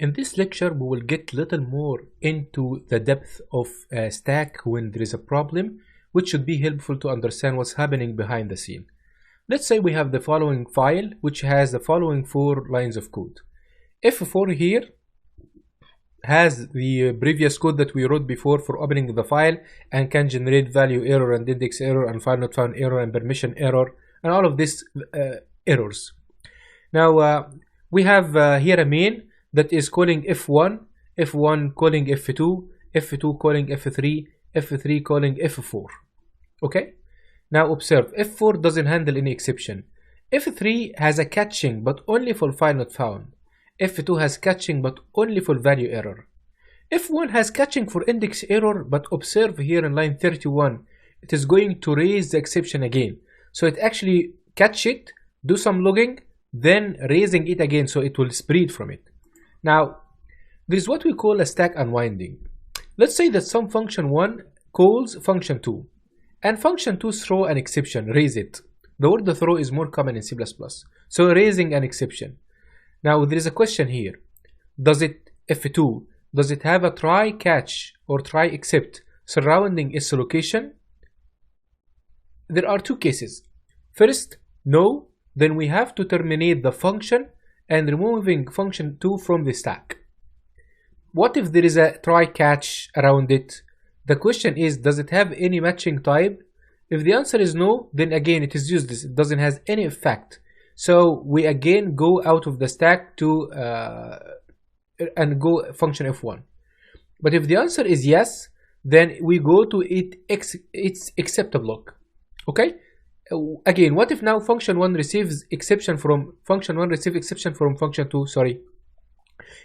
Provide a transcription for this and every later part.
In this lecture, we will get little more into the depth of a stack when there is a problem, which should be helpful to understand what's happening behind the scene. Let's say we have the following file, which has the following 4 lines of code. F4 here has the previous code that we wrote before for opening the file and can generate value error and index error and file not found error and permission error and all of these errors. Now we have here a main that is calling F1, F1 calling F2, F2 calling F3, F3 calling F4. Okay? Now observe, F4 doesn't handle any exception. F3 has a catching but only for file not found. F2 has catching but only for value error. F1 has catching for index error, but observe here in line 31, it is going to raise the exception again. So it actually catch it, do some logging, then raising it again so it will spread from it. Now, there is what we call a stack unwinding. Let's say that some function 1 calls function 2, and function 2 throw an exception, raise it. The word throw is more common in C++. So raising an exception. Now there is a question here. Does it, F2, does it have a try catch or try except surrounding its location? There are 2 cases. First, no, then we have to terminate the function and removing function 2 from the stack. What if there is a try catch around it? The question is, does it have any matching type? If the answer is no, then again it is useless. It doesn't have any effect. So we again go out of the stack to and go function F1. But if the answer is yes, then we go to its except block. Okay? Again, what if now function 1 receives exception from function 2? Sorry,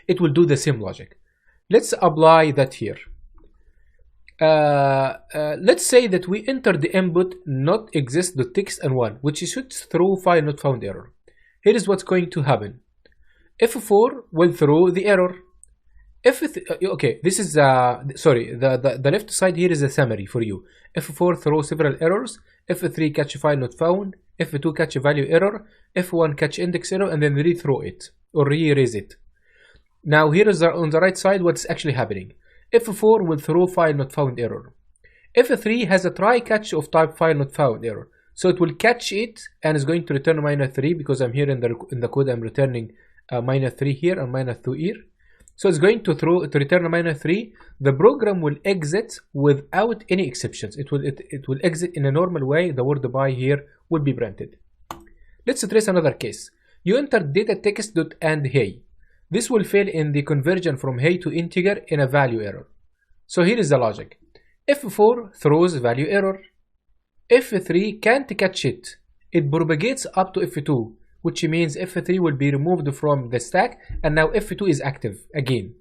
it will do the same logic. Let's apply that here. Let's say that we enter the input not exist.text and 1, which should throw file not found error. Here is what's going to happen. F4 will throw the error. Okay, this is sorry, the left side here is a summary for you. F4 throws several errors. F3 catch file not found. F2 catch value error. F1 catch index error and then rethrow it or re-erase it. Now here is on the right side what's actually happening. F4 will throw file not found error. F3 has a try catch of type file not found error. So it will catch it and is going to return -3 because I'm here in the code I'm returning -3 here and -2 here. So it's going to return -3. The program will exit without any exceptions. It will exit in a normal way. The word by here will be printed. Let's trace another case. You enter data text.and hey. This will fail in the conversion from hey to integer in a value error. So here is the logic. F4 throws value error. F3 can't catch it. It propagates up to F2, which means F3 will be removed from the stack and now F2 is active again.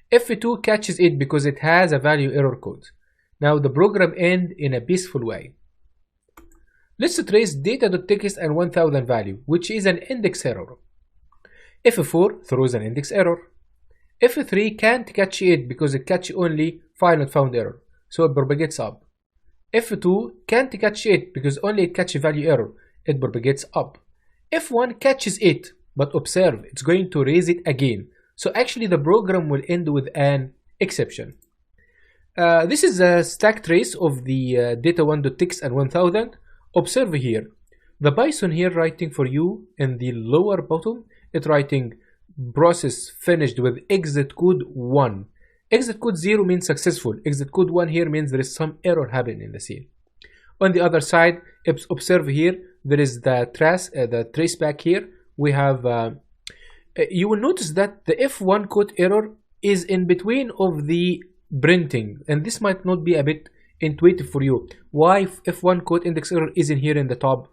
F2 catches it because it has a value error code. Now the program ends in a peaceful way. Let's trace data.text and 1000 value, which is an index error. F4 throws an index error. F3 can't catch it because it catches only file not found error, so it propagates up. F2 can't catch it because only it catches value error, it propagates up. F1 catches it, but observe, it's going to raise it again. So actually the program will end with an exception. This is a stack trace of the data1.text and 1000. Observe here, the Python here writing for you in the lower bottom, it's writing process finished with exit code 1. Exit code 0 means successful. Exit code 1 here means there is some error happening in the scene. On the other side, observe here, there is the trace back here. We have, you will notice that the F1 code error is in between of the printing, and this might not be a bit intuitive for you. Why F1 code index error isn't here in the top?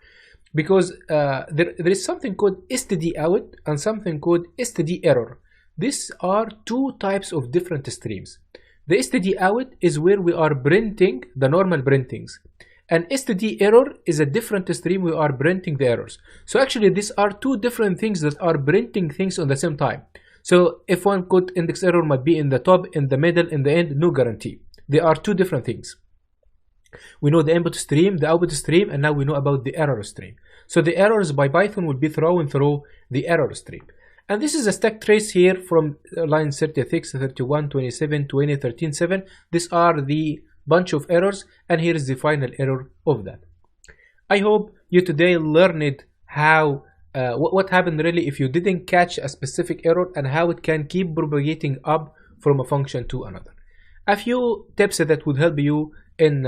Because there is something called std out and something called std error. These are 2 types of different streams. The std out is where we are printing the normal printings, and std error is a different stream we are printing the errors. So actually these are 2 different things that are printing things on the same time. So F1 code index error might be in the top, in the middle, in the end, no guarantee. They are 2 different things. We know the input stream, the output stream, and now we know about the error stream. So the errors by Python will be thrown through the error stream. And this is a stack trace here from line 36, 31, 27, 20, 13, 7. These are the bunch of errors, and here is the final error of that. I hope you today learned how what happened really if you didn't catch a specific error and how it can keep propagating up from a function to another. A few tips that would help you in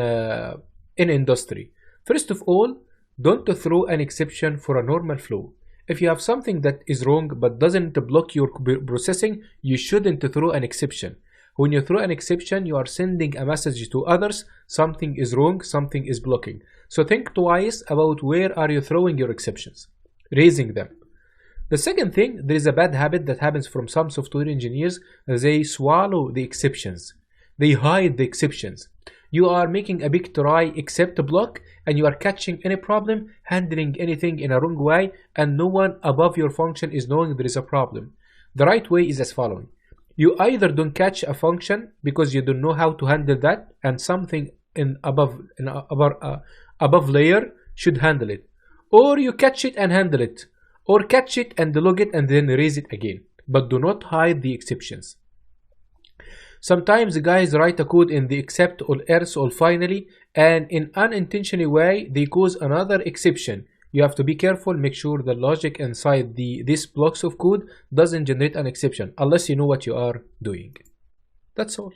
industry. First of all, don't throw an exception for a normal flow. If you have something that is wrong but doesn't block your processing, you shouldn't throw an exception. When you throw an exception, you are sending a message to others, something is wrong, something is blocking. So think twice about where are you throwing your exceptions, raising them. The second thing, there is a bad habit that happens from some software engineers. They swallow the exceptions. They hide the exceptions. You are making a big try except block, and you are catching any problem, handling anything in a wrong way, and no one above your function is knowing there is a problem. The right way is as following. You either don't catch a function because you don't know how to handle that, and something in above layer should handle it, or you catch it and handle it, or catch it and log it and then raise it again, but do not hide the exceptions. Sometimes guys write a code in the except or else or finally, and in unintentional way they cause another exception. You have to be careful, make sure the logic inside these blocks of code doesn't generate an exception unless you know what you are doing. That's all.